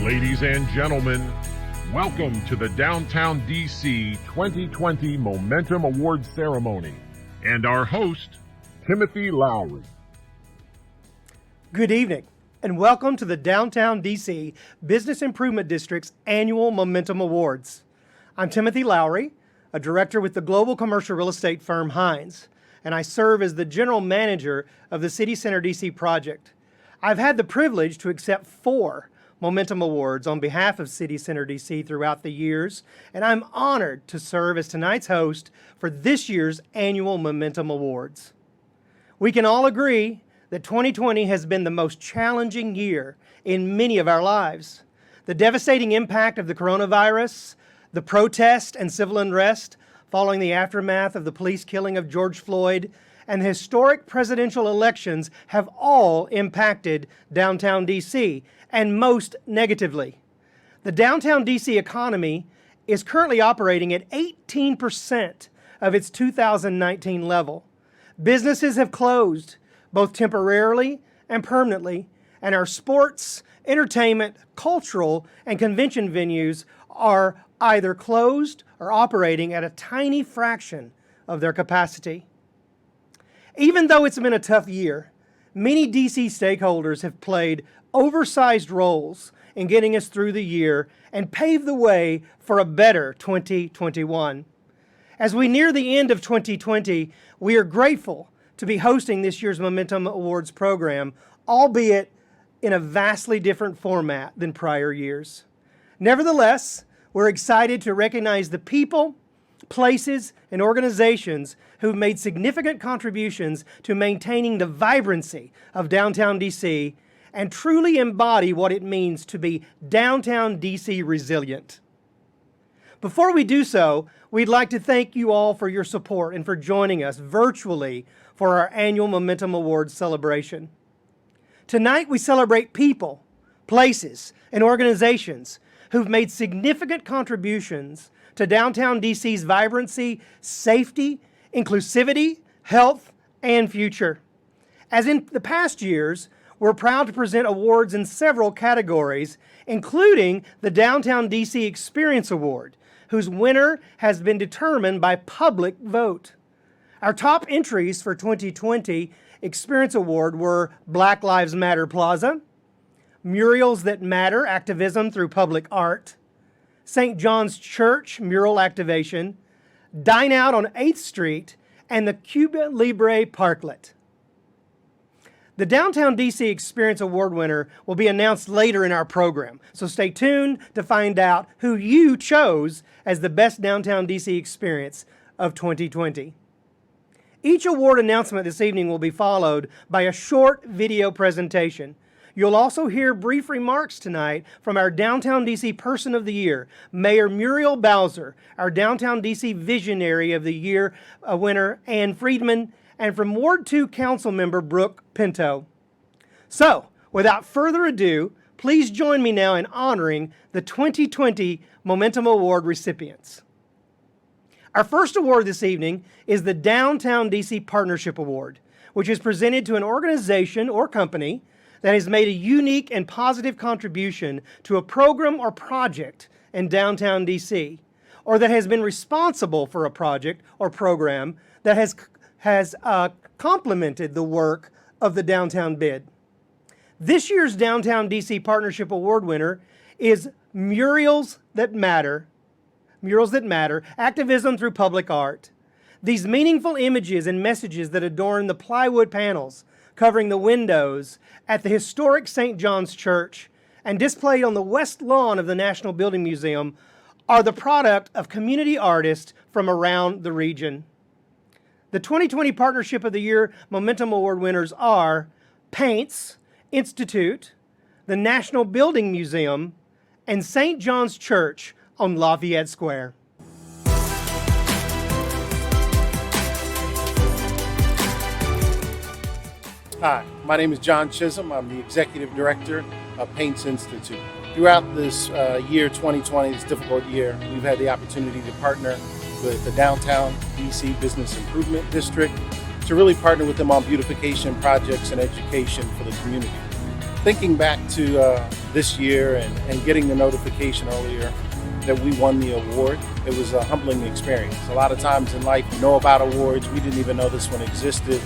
Ladies and gentlemen, welcome to the DowntownDC 2020 Momentum Awards ceremony and our host, Timothy Lowery. Good evening and welcome to the DowntownDC Business Improvement District's annual Momentum Awards. I'm Timothy Lowery, a director with the global commercial real estate firm Hines, and I serve as the general manager of the CityCenter DC project. I've had the privilege to accept 4 Momentum Awards on behalf of CityCenter DC throughout the years, and I'm honored to serve as tonight's host for this year's annual Momentum Awards. We can all agree that 2020 has been the most challenging year in many of our lives. The devastating impact of the coronavirus, the protest and civil unrest following the aftermath of the police killing of George Floyd, and the historic presidential elections have all impacted downtown DC, and most negatively. The downtown DC economy is currently operating at 18% of its 2019 level. Businesses have closed, both temporarily and permanently, and our sports, entertainment, cultural, and convention venues are either closed or operating at a tiny fraction of their capacity. Even though it's been a tough year, many DC stakeholders have played oversized roles in getting us through the year and paved the way for a better 2021. As we near the end of 2020, we are grateful to be hosting this year's Momentum Awards program, albeit in a vastly different format than prior years. Nevertheless, we're excited to recognize the people, places, and organizations who've made significant contributions to maintaining the vibrancy of downtown DC and truly embody what it means to be Downtown DC Resilient. Before we do so, we'd like to thank you all for your support and for joining us virtually for our annual Momentum Awards celebration. Tonight we celebrate people, places, and organizations who've made significant contributions to downtown DC's vibrancy, safety, inclusivity, health, and future. As in the past years, we're proud to present awards in several categories, including the Downtown DC Experience Award, whose winner has been determined by public vote. Our top entries for 2020 Experience Award were Black Lives Matter Plaza, Murals That Matter, Activism Through Public Art, St. John's Church Mural Activation, Dine Out on 8th Street, and the Cuba Libre Parklet. The Downtown DC Experience Award winner will be announced later in our program, so stay tuned to find out who you chose as the best Downtown DC experience of 2020. Each award announcement this evening will be followed by a short video presentation. You'll also hear brief remarks tonight from our Downtown DC Person of the Year, Mayor Muriel Bowser, our Downtown DC Visionary of the Year winner, Ann Friedman, and from Ward 2 Council Member Brooke Pinto. So, without further ado, please join me now in honoring the 2020 Momentum Award recipients. Our first award this evening is the Downtown DC Partnership Award, which is presented to an organization or company that has made a unique and positive contribution to a program or project in downtown DC, or that has been responsible for a project or program that has complemented the work of the Downtown BID. This year's Downtown DC Partnership Award winner is Murals That Matter, Activism Through Public Art. These meaningful images and messages that adorn the plywood panels covering the windows at the historic St. John's Church and displayed on the west lawn of the National Building Museum are the product of community artists from around the region. The 2020 Partnership of the Year Momentum Award winners are Paints Institute, the National Building Museum, and St. John's Church on Lafayette Square. Hi, my name is John Chisholm. I'm the Executive Director of Paints Institute. Throughout this year, 2020, this difficult year, we've had the opportunity to partner with the Downtown DC Business Improvement District to really partner with them on beautification projects and education for the community. Thinking back to this year and getting the notification earlier that we won the award, it was a humbling experience. A lot of times in life, you know about awards, we didn't even know this one existed.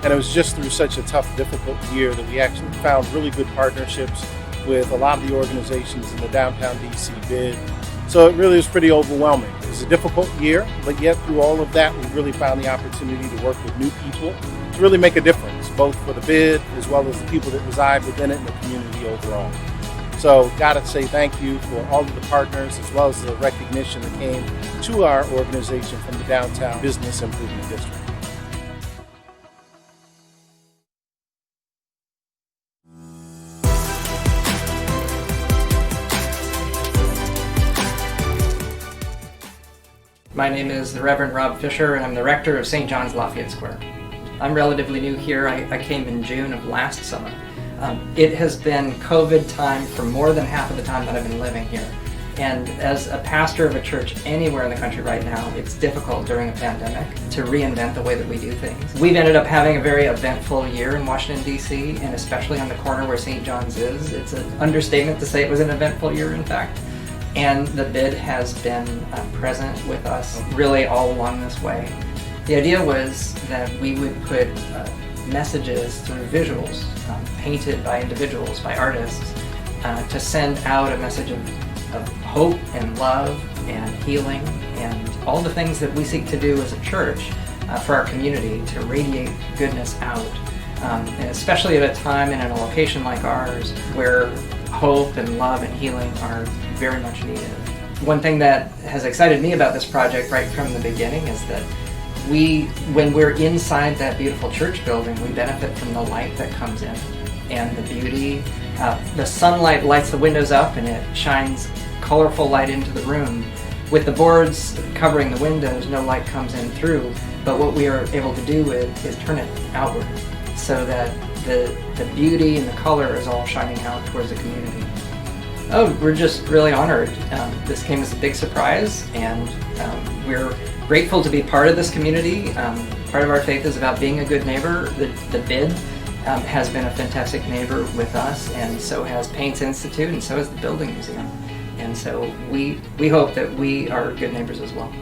And it was just through such a tough, difficult year that we actually found really good partnerships with a lot of the organizations in the Downtown DC BID. So it really was pretty overwhelming. It was a difficult year, but yet through all of that, we really found the opportunity to work with new people to really make a difference, both for the BID as well as the people that reside within it and the community overall. So gotta say thank you for all of the partners as well as the recognition that came to our organization from the Downtown Business Improvement District. My name is the Reverend Rob Fisher, and I'm the rector of St. John's Lafayette Square. I'm relatively new here. I came in June of last summer. It has been COVID time for more than half of the time that I've been living here. And as a pastor of a church anywhere in the country right now, it's difficult during a pandemic to reinvent the way that we do things. We've ended up having a very eventful year in Washington, D.C., and especially on the corner where St. John's is. It's an understatement to say it was an eventful year, in fact. And the BID has been present with us really all along this way. The idea was that we would put messages through visuals painted by individuals, by artists, to send out a message of hope and love and healing and all the things that we seek to do as a church for our community to radiate goodness out. And especially at a time and in a location like ours where hope and love and healing are very much needed. One thing that has excited me about this project right from the beginning is that when we're inside that beautiful church building, we benefit from the light that comes in and the beauty. The sunlight lights the windows up and it shines colorful light into the room. With the boards covering the windows, no light comes in through, but what we are able to do is turn it outward so that the beauty and the color is all shining out towards the community. Oh, we're just really honored. This came as a big surprise, and we're grateful to be part of this community. Part of our faith is about being a good neighbor. The BID has been a fantastic neighbor with us, and so has Paints Institute, and so has the Building Museum. And so we hope that we are good neighbors as well.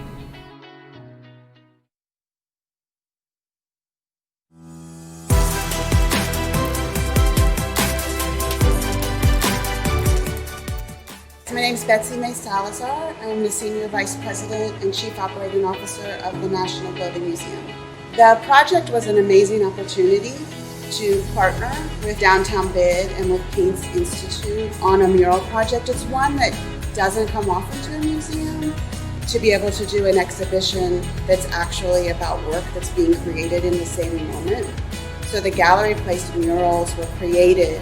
My name is Betsy May Salazar. I'm the Senior Vice President and Chief Operating Officer of the National Building Museum. The project was an amazing opportunity to partner with Downtown BID and with Paints Institute on a mural project. It's one that doesn't come often to a museum, to be able to do an exhibition that's actually about work that's being created in the same moment. So the gallery-placed murals were created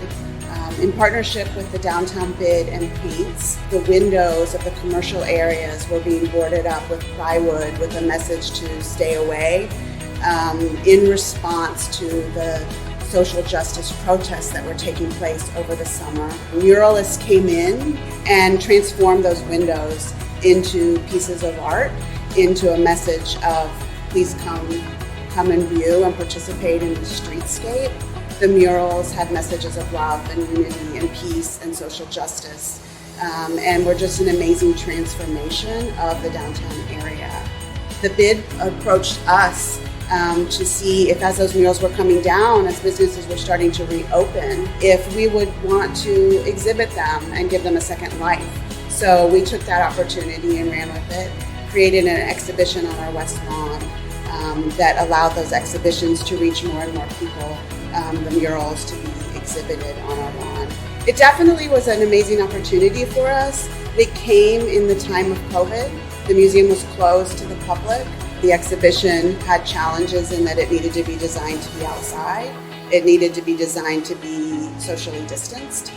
in partnership with the Downtown BID and Paints. The windows of the commercial areas were being boarded up with plywood with a message to stay away in response to the social justice protests that were taking place over the summer. Muralists came in and transformed those windows into pieces of art, into a message of please come and view and participate in the streetscape. The murals had messages of love and unity and peace and social justice, and were just an amazing transformation of the downtown area. The BID approached us to see if, as those murals were coming down, as businesses were starting to reopen, if we would want to exhibit them and give them a second life. So we took that opportunity and ran with it, created an exhibition on our West Lawn that allowed those exhibitions to reach more and more people, the murals to be exhibited on our lawn. It definitely was an amazing opportunity for us. It came in the time of COVID. The museum was closed to the public. The exhibition had challenges in that it needed to be designed to be outside. It needed to be designed to be socially distanced.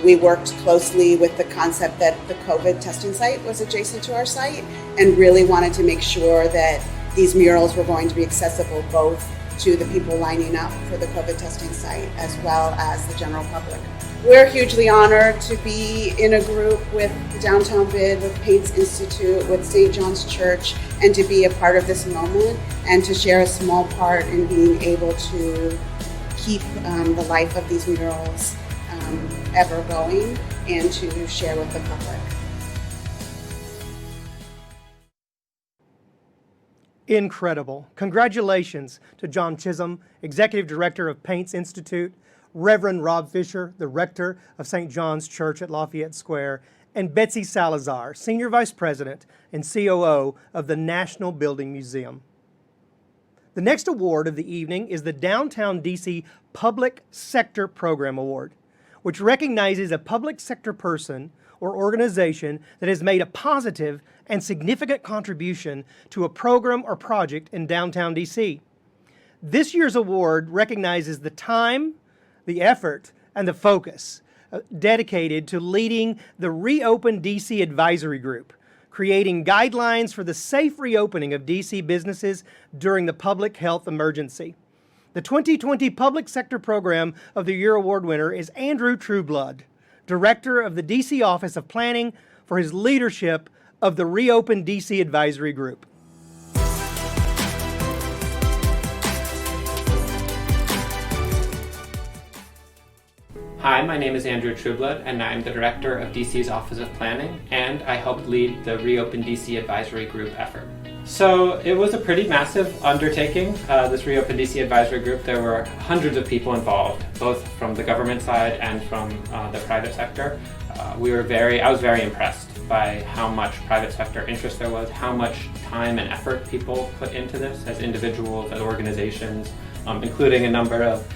We worked closely with the concept that the COVID testing site was adjacent to our site and really wanted to make sure that these murals were going to be accessible both to the people lining up for the COVID testing site as well as the general public. We're hugely honored to be in a group with the Downtown BID, with Paints Institute, with St. John's Church, and to be a part of this moment and to share a small part in being able to keep the life of these murals ever going and to share with the public. Incredible. Congratulations to John Chisholm, Executive Director of Paints Institute, Reverend Rob Fisher, the Rector of St. John's Church at Lafayette Square, and Betsy Salazar, Senior Vice President and COO of the National Building Museum. The next award of the evening is the DowntownDC Public Sector Program Award, which recognizes a public sector person or organization that has made a positive and significant contribution to a program or project in downtown DC. This year's award recognizes the time, the effort, and the focus dedicated to leading the Reopen DC Advisory Group, creating guidelines for the safe reopening of DC businesses during the public health emergency. The 2020 Public Sector Program of the Year Award winner is Andrew Trueblood, Director of the DC Office of Planning, for his leadership of the Reopen DC Advisory Group. Hi, my name is Andrew Trueblood, and I'm the Director of DC's Office of Planning, and I helped lead the Reopen DC Advisory Group effort. So it was a pretty massive undertaking, this Reopen DC Advisory Group. There were hundreds of people involved, both from the government side and from the private sector. I was very impressed by how much private sector interest there was, how much time and effort people put into this as individuals, as organizations, including a number of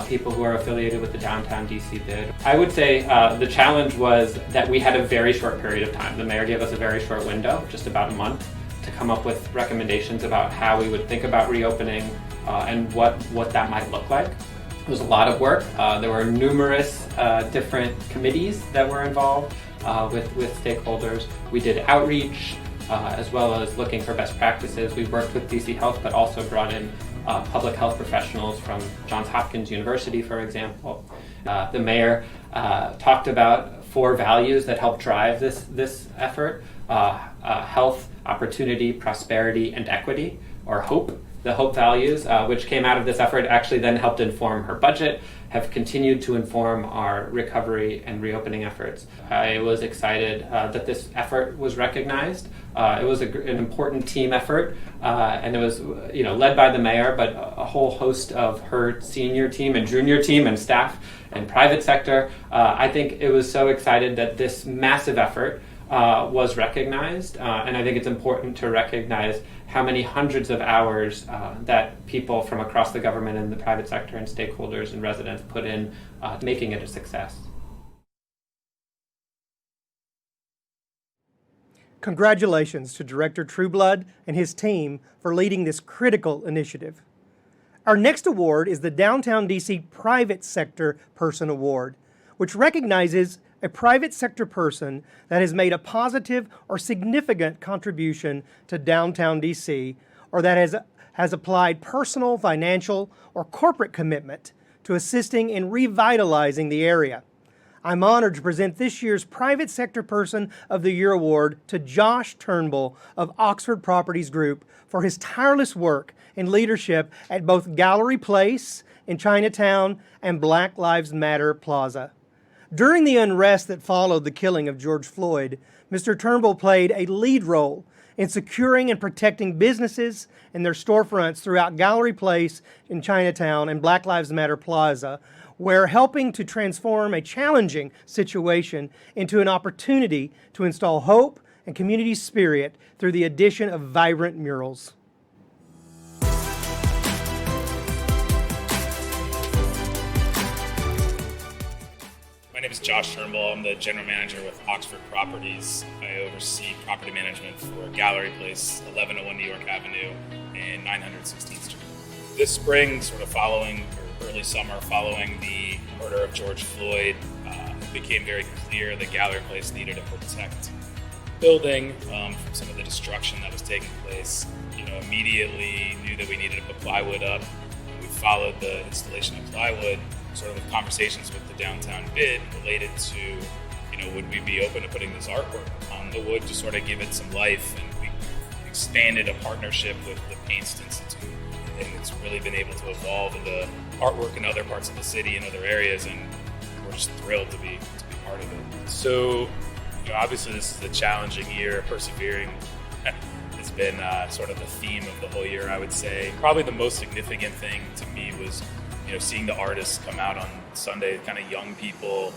people who are affiliated with the DowntownDC BID. I would say the challenge was that we had a very short period of time. The mayor gave us a very short window, just about a month, to come up with recommendations about how we would think about reopening and what that might look like. It was a lot of work. There were numerous different committees that were involved with stakeholders. We did outreach as well as looking for best practices. We worked with DC Health, but also brought in public health professionals from Johns Hopkins University, for example. The mayor talked about 4 values that help drive this effort: health, opportunity, prosperity, and equity, or HOPE. The HOPE values, which came out of this effort, actually then helped inform her budget, have continued to inform our recovery and reopening efforts. I was excited that this effort was recognized. It was an important team effort, and it was led by the mayor, but a whole host of her senior team and junior team and staff and private sector. I think it was so excited that this massive effort was recognized, and I think it's important to recognize how many hundreds of hours that people from across the government and the private sector and stakeholders and residents put in making it a success. Congratulations to Director Trueblood and his team for leading this critical initiative. Our next award is the DowntownDC Private Sector Person Award, which recognizes a private sector person that has made a positive or significant contribution to downtown DC, or that has applied personal, financial, or corporate commitment to assisting in revitalizing the area. I'm honored to present this year's Private Sector Person of the Year Award to Josh Turnbull of Oxford Properties Group for his tireless work and leadership at both Gallery Place in Chinatown and Black Lives Matter Plaza. During the unrest that followed the killing of George Floyd, Mr. Turnbull played a lead role in securing and protecting businesses and their storefronts throughout Gallery Place in Chinatown and Black Lives Matter Plaza, where helping to transform a challenging situation into an opportunity to install hope and community spirit through the addition of vibrant murals. My name is Josh Turnbull. I'm the general manager with Oxford Properties. I oversee property management for Gallery Place, 1101 New York Avenue, and 916th Street. This spring, sort of early summer, following the murder of George Floyd, it became very clear that Gallery Place needed to protect the building from some of the destruction that was taking place. Immediately knew that we needed to put plywood up. We followed the installation of plywood, sort of with conversations with the downtown BID related to, would we be open to putting this artwork on the wood to sort of give it some life, and we expanded a partnership with the Paints Institute, and it's really been able to evolve into artwork in other parts of the city and other areas, and we're just thrilled to be part of it. So, obviously this is a challenging year. Persevering has been sort of the theme of the whole year, I would say. Probably the most significant thing to me was, seeing the artists come out on Sunday, kind of young people,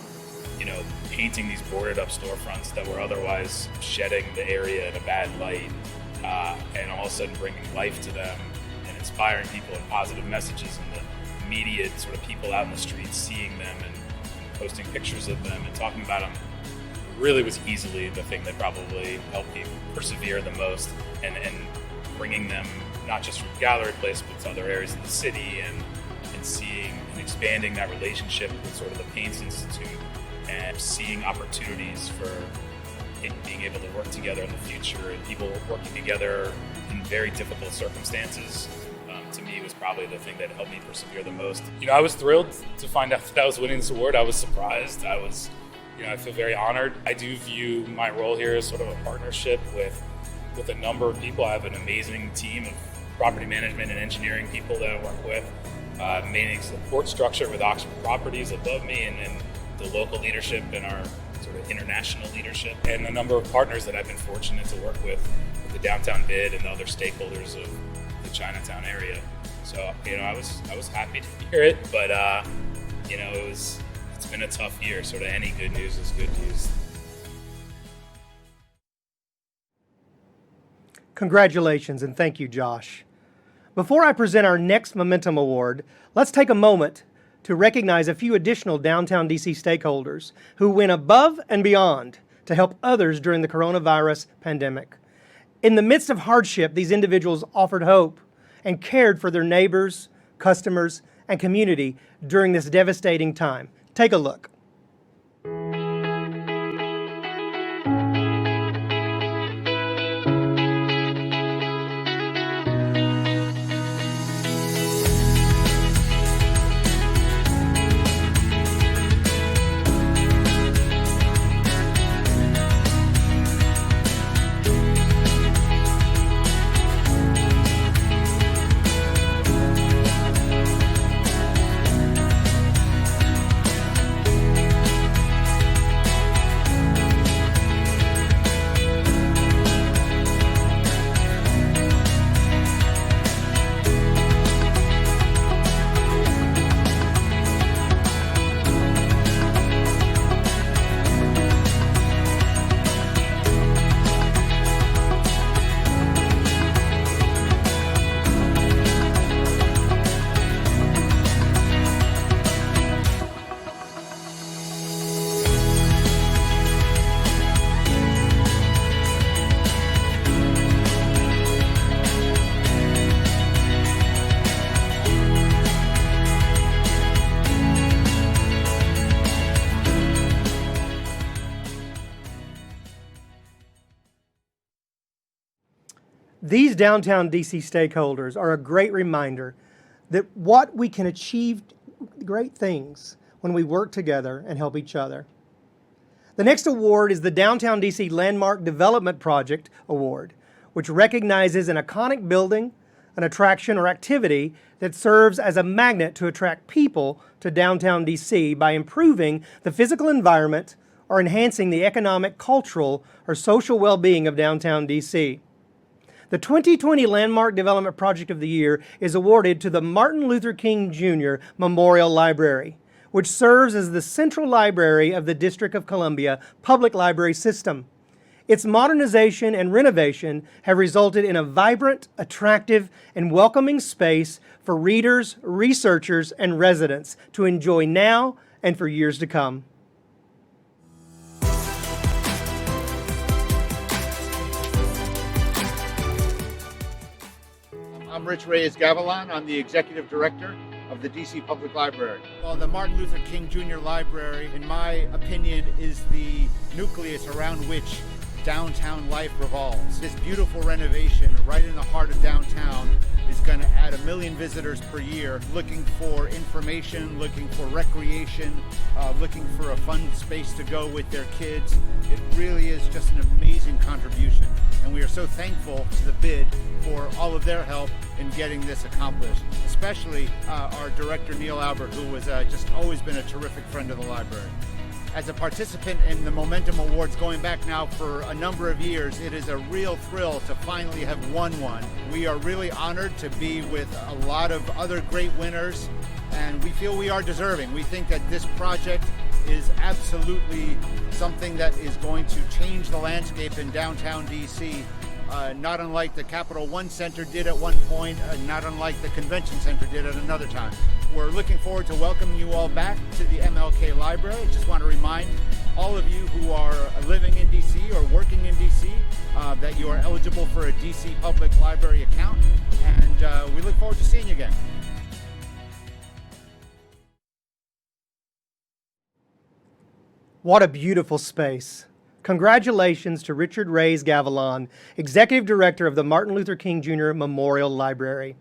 painting these boarded up storefronts that were otherwise shedding the area in a bad light, and all of a sudden bringing life to them and inspiring people with positive messages, and the immediate sort of people out in the streets seeing them and posting pictures of them and talking about them really was easily the thing that probably helped me persevere the most, and bringing them not just from Gallery Place but to other areas of the city, and seeing and expanding that relationship with sort of the Paints Institute, and seeing opportunities for being able to work together in the future, and people working together in very difficult circumstances, to me was probably the thing that helped me persevere the most. I was thrilled to find out that I was winning this award. I was surprised. I feel very honored. I do view my role here as sort of a partnership with a number of people. I have an amazing team of property management and engineering people that I work with, maintaining support structure with Oxford Properties above me, and then the local leadership and our sort of international leadership, and a number of partners that I've been fortunate to work with the Downtown BID and the other stakeholders of the Chinatown area. So, I was happy to hear it, but it's been a tough year. Sort of any good news is good news. Congratulations, and thank you, Josh. Before I present our next Momentum Award, let's take a moment to recognize a few additional Downtown DC stakeholders who went above and beyond to help others during the coronavirus pandemic. In the midst of hardship, these individuals offered hope and cared for their neighbors, customers, and community during this devastating time. Take a look. These Downtown DC stakeholders are a great reminder that what we can achieve great things when we work together and help each other. The next award is the Downtown DC Landmark Development Project Award, which recognizes an iconic building, an attraction or activity that serves as a magnet to attract people to downtown DC by improving the physical environment or enhancing the economic, cultural, or social well-being of downtown DC. The 2020 Landmark Development Project of the Year is awarded to the Martin Luther King Jr. Memorial Library, which serves as the central library of the District of Columbia public library system. Its modernization and renovation have resulted in a vibrant, attractive, and welcoming space for readers, researchers, and residents to enjoy now and for years to come. I'm Rich Reyes-Gavilan. I'm the Executive Director of the DC Public Library. Well, the Martin Luther King Jr. Library, in my opinion, is the nucleus around which downtown life revolves. This beautiful renovation right in the heart of downtown is going to add 1 million visitors per year looking for information, looking for recreation, looking for a fun space to go with their kids. It really is just an amazing contribution. And we are so thankful to the BID for all of their help in getting this accomplished, especially our director, Neil Albert, who has just always been a terrific friend of the library. As a participant in the Momentum Awards going back now for a number of years, it is a real thrill to finally have won one. We are really honored to be with a lot of other great winners, and we feel we are deserving. We think that this project is absolutely something that is going to change the landscape in downtown DC, not unlike the Capital One Center did at one point, not unlike the Convention Center did at another time. We're looking forward to welcoming you all back to the MLK Library. Just want to remind all of you who are living in DC or working in DC that you are eligible for a DC Public Library account, and we look forward to seeing you again. What a beautiful space. Congratulations to Richard Reyes Gavilan, Executive Director of the Martin Luther King Jr. Memorial Library.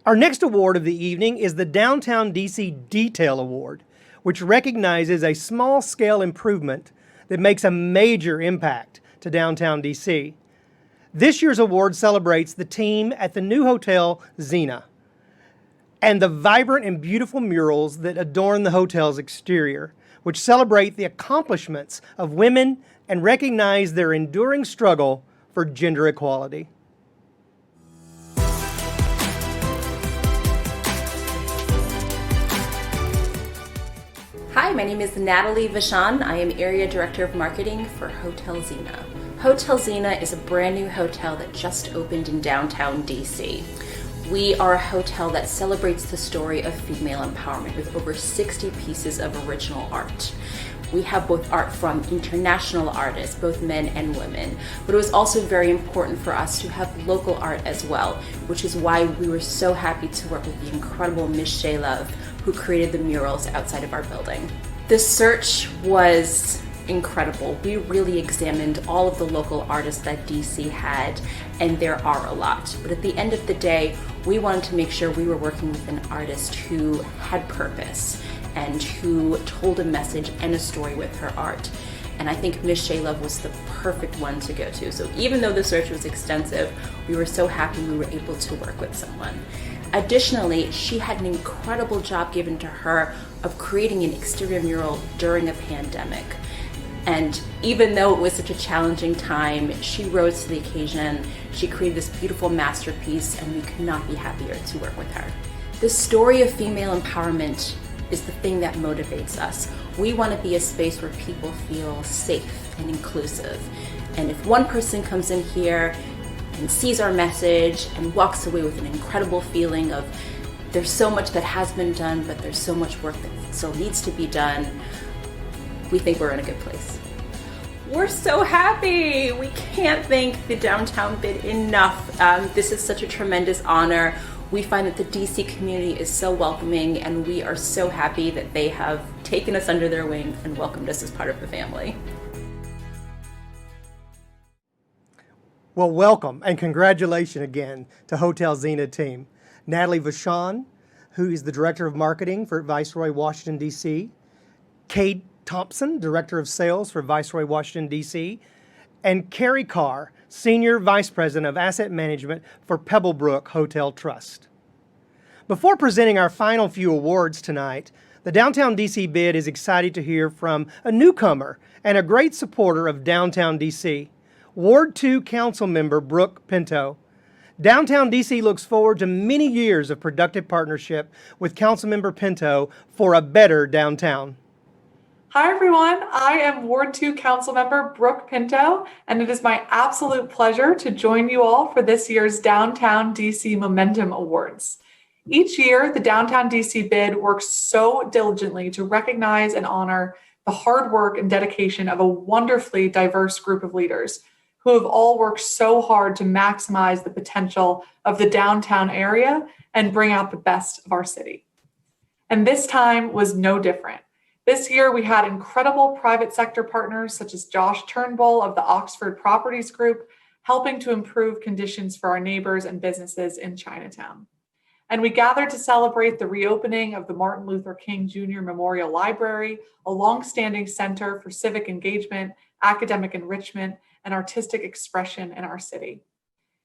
Our next award of the evening is the Downtown DC Detail Award, which recognizes a small-scale improvement that makes a major impact to downtown DC. This year's award celebrates the team at the new hotel Xena and the vibrant and beautiful murals that adorn the hotel's exterior, which celebrate the accomplishments of women and recognize their enduring struggle for gender equality. Hi, my name is Natalie Vachon. I am Area Director of Marketing for Hotel Xena. Hotel Xena is a brand new hotel that just opened in downtown DC. We are a hotel that celebrates the story of female empowerment with over 60 pieces of original art. We have both art from international artists, both men and women, but it was also very important for us to have local art as well, which is why we were so happy to work with the incredible Ms. Shea Love, who created the murals outside of our building. The search was incredible. We really examined all of the local artists that DC had, and there are a lot. But at the end of the day, we wanted to make sure we were working with an artist who had purpose and who told a message and a story with her art. And I think Ms. Shea Love was the perfect one to go to. So even though the search was extensive, we were so happy we were able to work with someone. Additionally, she had an incredible job given to her of creating an exterior mural during a pandemic. And even though it was such a challenging time, she rose to the occasion. She created this beautiful masterpiece, and we could not be happier to work with her. The story of female empowerment is the thing that motivates us. We want to be a space where people feel safe and inclusive. And if one person comes in here and sees our message and walks away with an incredible feeling of there's so much that has been done, but there's so much work that still needs to be done, we think we're in a good place. We're so happy! We can't thank the Downtown BID enough. This is such a tremendous honor. We find that the DC community is so welcoming, and we are so happy that they have taken us under their wing and welcomed us as part of the family. Well, welcome and congratulations again to Hotel Xena team. Natalie Vachon, who is the Director of Marketing for Viceroy Washington, D.C., Cade Thompson, Director of Sales for Viceroy Washington, D.C., and Carrie Carr, Senior Vice President of Asset Management for Pebblebrook Hotel Trust. Before presenting our final few awards tonight, the Downtown DC BID is excited to hear from a newcomer and a great supporter of Downtown DC, Ward 2 Council Member Brooke Pinto. Downtown DC looks forward to many years of productive partnership with Councilmember Pinto for a better downtown. Hi everyone, I am Ward 2 Councilmember Brooke Pinto, and it is my absolute pleasure to join you all for this year's Downtown DC Momentum Awards. Each year, the Downtown DC BID works so diligently to recognize and honor the hard work and dedication of a wonderfully diverse group of leaders who have all worked so hard to maximize the potential of the downtown area and bring out the best of our city. And this time was no different. This year, we had incredible private sector partners such as Josh Turnbull of the Oxford Properties Group, helping to improve conditions for our neighbors and businesses in Chinatown. And we gathered to celebrate the reopening of the Martin Luther King Jr. Memorial Library, a longstanding center for civic engagement, academic enrichment, and artistic expression in our city.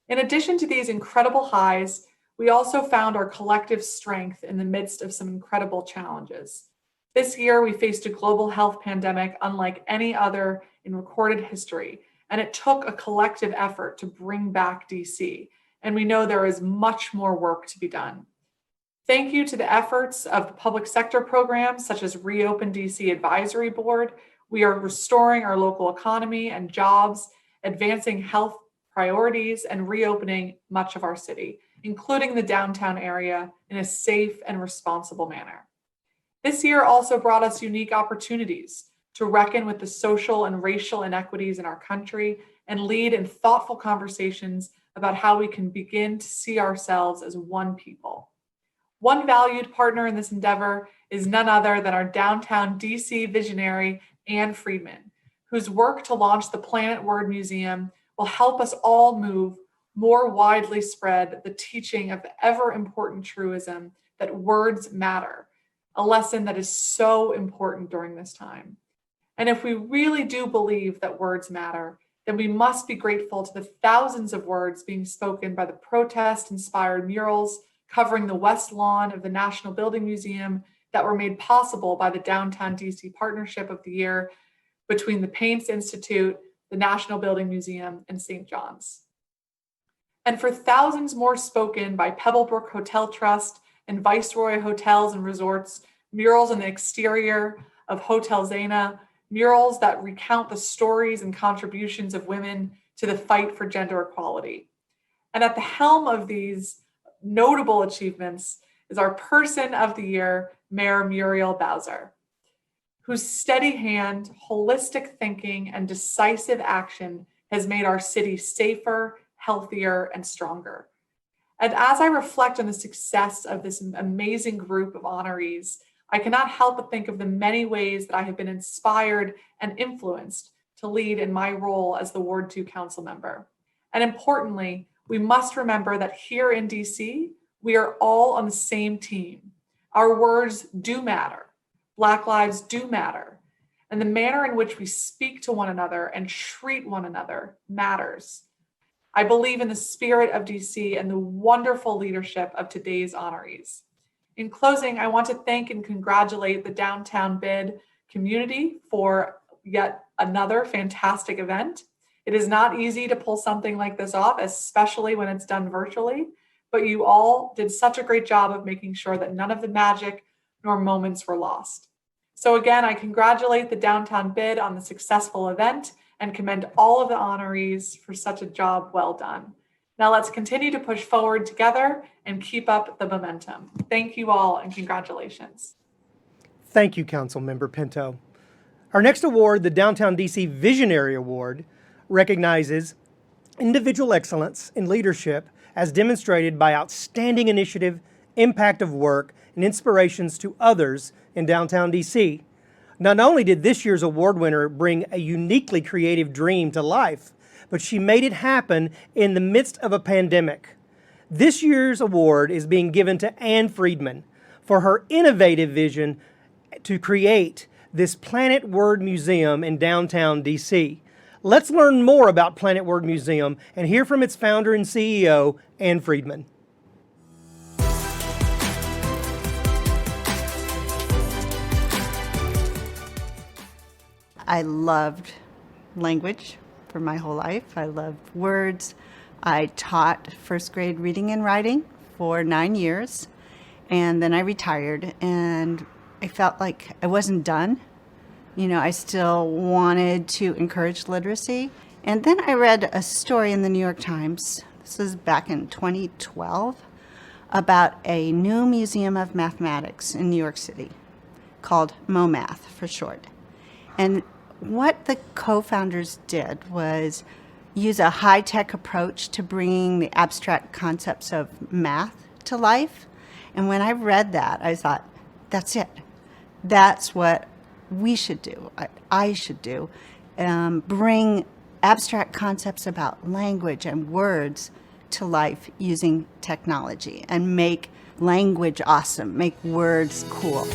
In addition to these incredible highs, we also found our collective strength in the midst of some incredible challenges. This year, we faced a global health pandemic unlike any other in recorded history, and it took a collective effort to bring back DC, and we know there is much more work to be done. Thank you to the efforts of the public sector programs such as Reopen DC Advisory Board. We are restoring our local economy and jobs, advancing health priorities, and reopening much of our city, including the downtown area, in a safe and responsible manner. This year also brought us unique opportunities to reckon with the social and racial inequities in our country and lead in thoughtful conversations about how we can begin to see ourselves as one people. One valued partner in this endeavor is none other than our downtown DC visionary, Anne Friedman, whose work to launch the Planet Word Museum will help us all move more widely spread the teaching of the ever important truism that words matter, a lesson that is so important during this time. And if we really do believe that words matter, then we must be grateful to the thousands of words being spoken by the protest-inspired murals covering the West Lawn of the National Building Museum that were made possible by the Downtown DC Partnership of the Year between the Paints Institute, the National Building Museum, and St. John's. And for thousands more spoken by Pebblebrook Hotel Trust and Viceroy Hotels and Resorts, murals on the exterior of Hotel Zena, murals that recount the stories and contributions of women to the fight for gender equality. And at the helm of these notable achievements is our Person of the Year, Mayor Muriel Bowser, whose steady hand, holistic thinking, and decisive action has made our city safer, healthier, and stronger. And as I reflect on the success of this amazing group of honorees, I cannot help but think of the many ways that I have been inspired and influenced to lead in my role as the Ward 2 council member. And importantly, we must remember that here in DC, we are all on the same team. Our words do matter. Black lives do matter. And the manner in which we speak to one another and treat one another matters. I believe in the spirit of DC and the wonderful leadership of today's honorees. In closing, I want to thank and congratulate the Downtown BID community for yet another fantastic event. It is not easy to pull something like this off, especially when it's done virtually, but you all did such a great job of making sure that none of the magic nor moments were lost. So again, I congratulate the Downtown BID on the successful event and commend all of the honorees for such a job well done. Now let's continue to push forward together and keep up the momentum. Thank you all and congratulations. Thank you, Councilmember Pinto. Our next award, the Downtown DC Visionary Award, recognizes individual excellence in leadership as demonstrated by outstanding initiative, impact of work, and inspirations to others in downtown DC. Not only did this year's award winner bring a uniquely creative dream to life, but she made it happen in the midst of a pandemic. This year's award is being given to Anne Friedman for her innovative vision to create this Planet Word Museum in downtown DC. Let's learn more about Planet Word Museum and hear from its founder and CEO, Anne Friedman. I loved language for my whole life. I loved words. I taught first grade reading and writing for 9 years, and then I retired, and I felt like I wasn't done. You know, I still wanted to encourage literacy. And then I read a story in the New York Times, this was back in 2012, about a new museum of mathematics in New York City called MoMath for short. And what the co-founders did was use a high-tech approach to bringing the abstract concepts of math to life. And when I read that, I thought, that's it. That's what we should do, I should do, bring abstract concepts about language and words to life using technology and make language awesome, make words cool.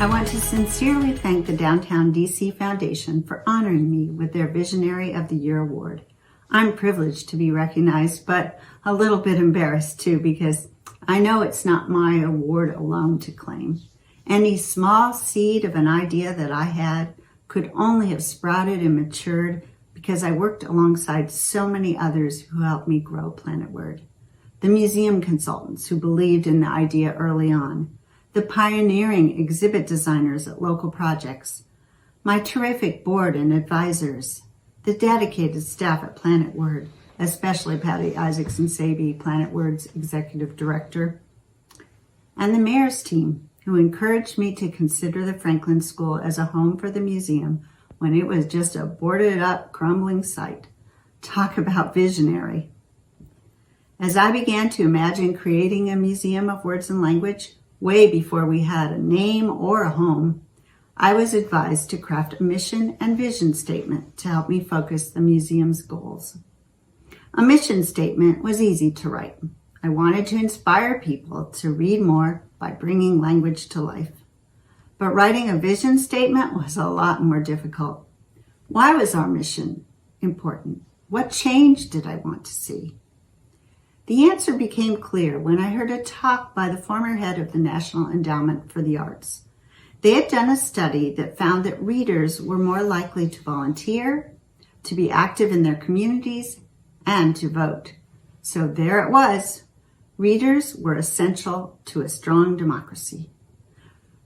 I want to sincerely thank the Downtown DC Foundation for honoring me with their Visionary of the Year award. I'm privileged to be recognized, but a little bit embarrassed too, because I know it's not my award alone to claim. Any small seed of an idea that I had could only have sprouted and matured because I worked alongside so many others who helped me grow Planet Word. The museum consultants who believed in the idea early on, the pioneering exhibit designers at local projects, my terrific board and advisors, the dedicated staff at Planet Word, especially Patty Isaacson-Saby, Planet Word's executive director, and the mayor's team who encouraged me to consider the Franklin School as a home for the museum when it was just a boarded up, crumbling site. Talk about visionary. As I began to imagine creating a museum of words and language, way before we had a name or a home, I was advised to craft a mission and vision statement to help me focus the museum's goals. A mission statement was easy to write. I wanted to inspire people to read more by bringing language to life. But writing a vision statement was a lot more difficult. Why was our mission important? What change did I want to see? The answer became clear when I heard a talk by the former head of the National Endowment for the Arts. They had done a study that found that readers were more likely to volunteer, to be active in their communities, and to vote. So there it was. Readers were essential to a strong democracy.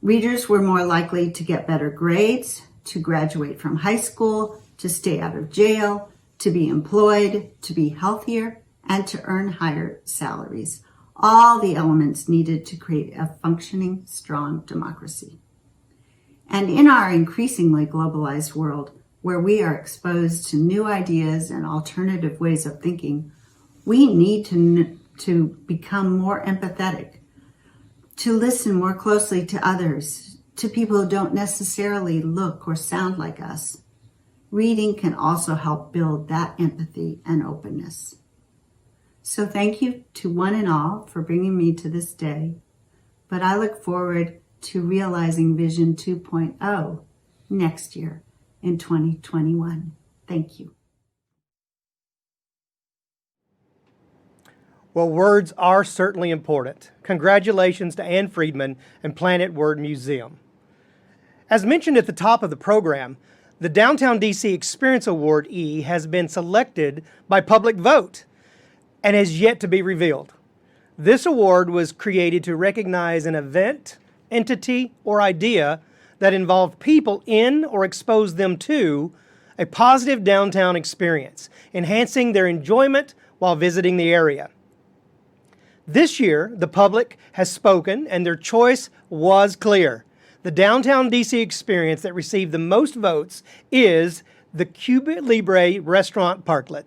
Readers were more likely to get better grades, to graduate from high school, to stay out of jail, to be employed, to be healthier, and to earn higher salaries. All the elements needed to create a functioning, strong democracy. And in our increasingly globalized world, where we are exposed to new ideas and alternative ways of thinking, we need to become more empathetic, to listen more closely to others, to people who don't necessarily look or sound like us. Reading can also help build that empathy and openness. So thank you to one and all for bringing me to this day, but I look forward to realizing Vision 2.0 next year in 2021. Thank you. Well, words are certainly important. Congratulations to Ann Friedman and Planet Word Museum. As mentioned at the top of the program, the Downtown DC Experience Award E has been selected by public vote and has yet to be revealed. This award was created to recognize an event, entity, or idea that involved people in or exposed them to a positive downtown experience, enhancing their enjoyment while visiting the area. This year, the public has spoken and their choice was clear. The Downtown DC experience that received the most votes is the Cuba Libre Restaurant Parklet.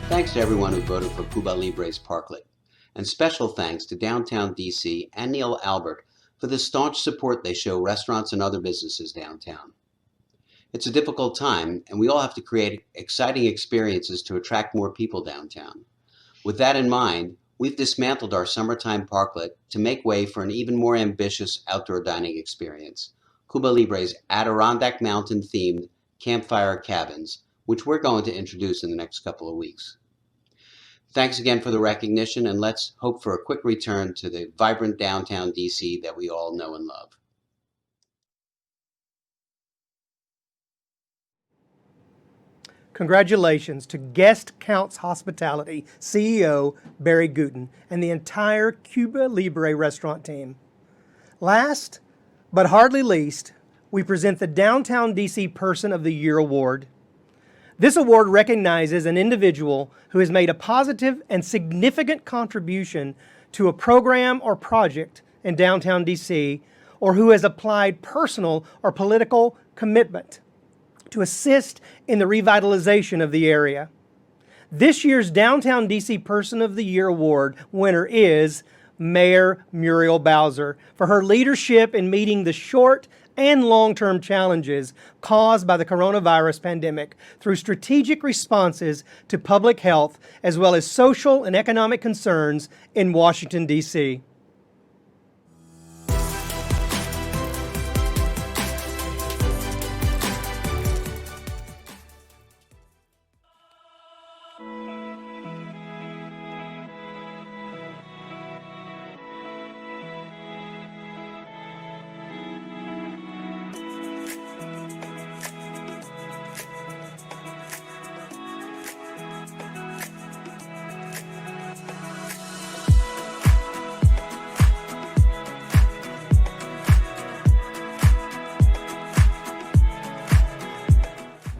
Thanks to everyone who voted for Cuba Libre's Parklet, and special thanks to Downtown DC and Neil Albert for the staunch support they show restaurants and other businesses downtown. It's a difficult time, and we all have to create exciting experiences to attract more people downtown. With that in mind, we've dismantled our summertime parklet to make way for an even more ambitious outdoor dining experience, Cuba Libre's Adirondack Mountain-themed campfire cabins, which we're going to introduce in the next couple of weeks. Thanks again for the recognition, and let's hope for a quick return to the vibrant downtown DC that we all know and love. Congratulations to Guest Counts Hospitality CEO Barry Gooten and the entire Cuba Libre restaurant team. Last, but hardly least, we present the Downtown DC Person of the Year Award. This award recognizes an individual who has made a positive and significant contribution to a program or project in downtown DC, or who has applied personal or political commitment to assist in the revitalization of the area. This year's Downtown DC Person of the Year Award winner is Mayor Muriel Bowser for her leadership in meeting the short and long-term challenges caused by the coronavirus pandemic through strategic responses to public health as well as social and economic concerns in Washington, D.C.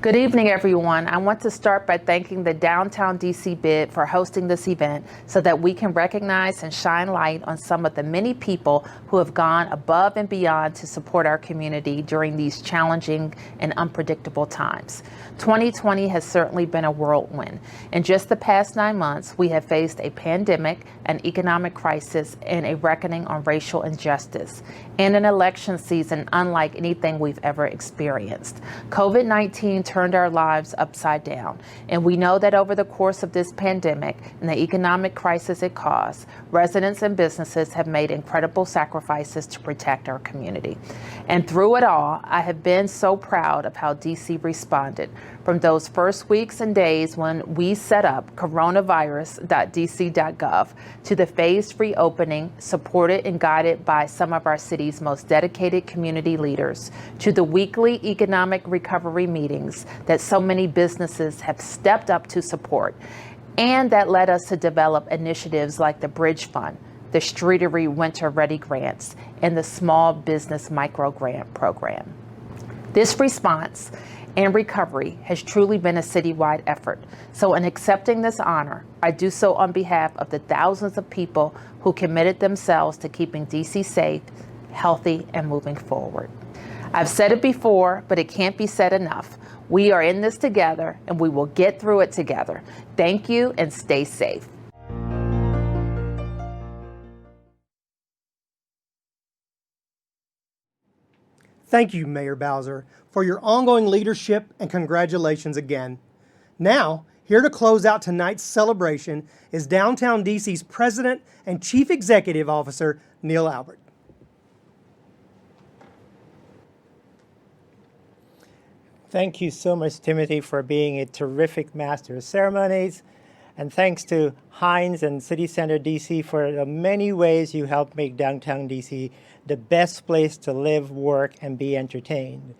Good evening, everyone. I want to start by thanking the Downtown DC BID for hosting this event so that we can recognize and shine light on some of the many people who have gone above and beyond to support our community during these challenging and unpredictable times. 2020 has certainly been a whirlwind. In just the past 9 months, we have faced a pandemic, an economic crisis, and a reckoning on racial injustice, and an election season unlike anything we've ever experienced. COVID-19 turned our lives upside down, and we know that over the course of this pandemic and the economic crisis it caused, residents and businesses have made incredible sacrifices to protect our community. And through it all, I have been so proud of how DC responded. From those first weeks and days when we set up coronavirus.dc.gov to the phased reopening, supported and guided by some of our city's most dedicated community leaders, to the weekly economic recovery meetings that so many businesses have stepped up to support, and that led us to develop initiatives like the Bridge Fund, the Streetery Winter Ready Grants, and the Small Business Micro Grant Program. This response and recovery has truly been a citywide effort. So in accepting this honor, I do so on behalf of the thousands of people who committed themselves to keeping DC safe, healthy, and moving forward. I've said it before, but it can't be said enough. We are in this together, and we will get through it together. Thank you, and stay safe. Thank you, Mayor Bowser, for your ongoing leadership, and congratulations again. Now, here to close out tonight's celebration is Downtown DC's President and Chief Executive Officer, Neil Albert. Thank you so much, Timothy, for being a terrific master of ceremonies. And thanks to Hines and CityCenter DC for the many ways you helped make downtown DC the best place to live, work, and be entertained.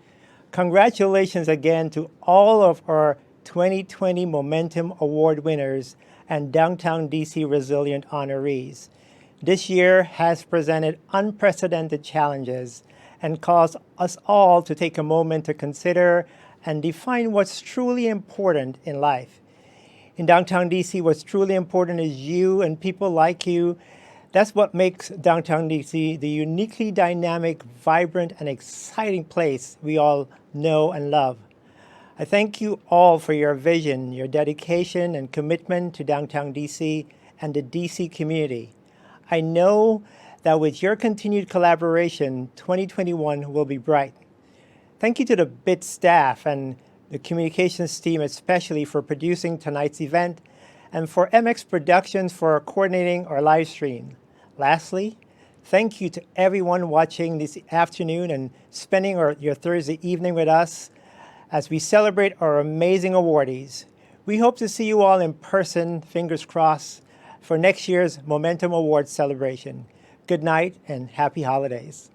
Congratulations again to all of our 2020 Momentum Award winners and Downtown DC Resilient honorees. This year has presented unprecedented challenges and caused us all to take a moment to consider and define what's truly important in life. In downtown DC, what's truly important is you and people like you. That's what makes downtown DC the uniquely dynamic, vibrant, and exciting place we all know and love. I thank you all for your vision, your dedication, and commitment to downtown DC and the DC community. I know that with your continued collaboration, 2021 will be bright. Thank you to the BID staff and the communications team especially for producing tonight's event, and for MX Productions for coordinating our live stream. Lastly, thank you to everyone watching this afternoon and spending your Thursday evening with us as we celebrate our amazing awardees. We hope to see you all in person, fingers crossed, for next year's Momentum Awards celebration. Good night and happy holidays.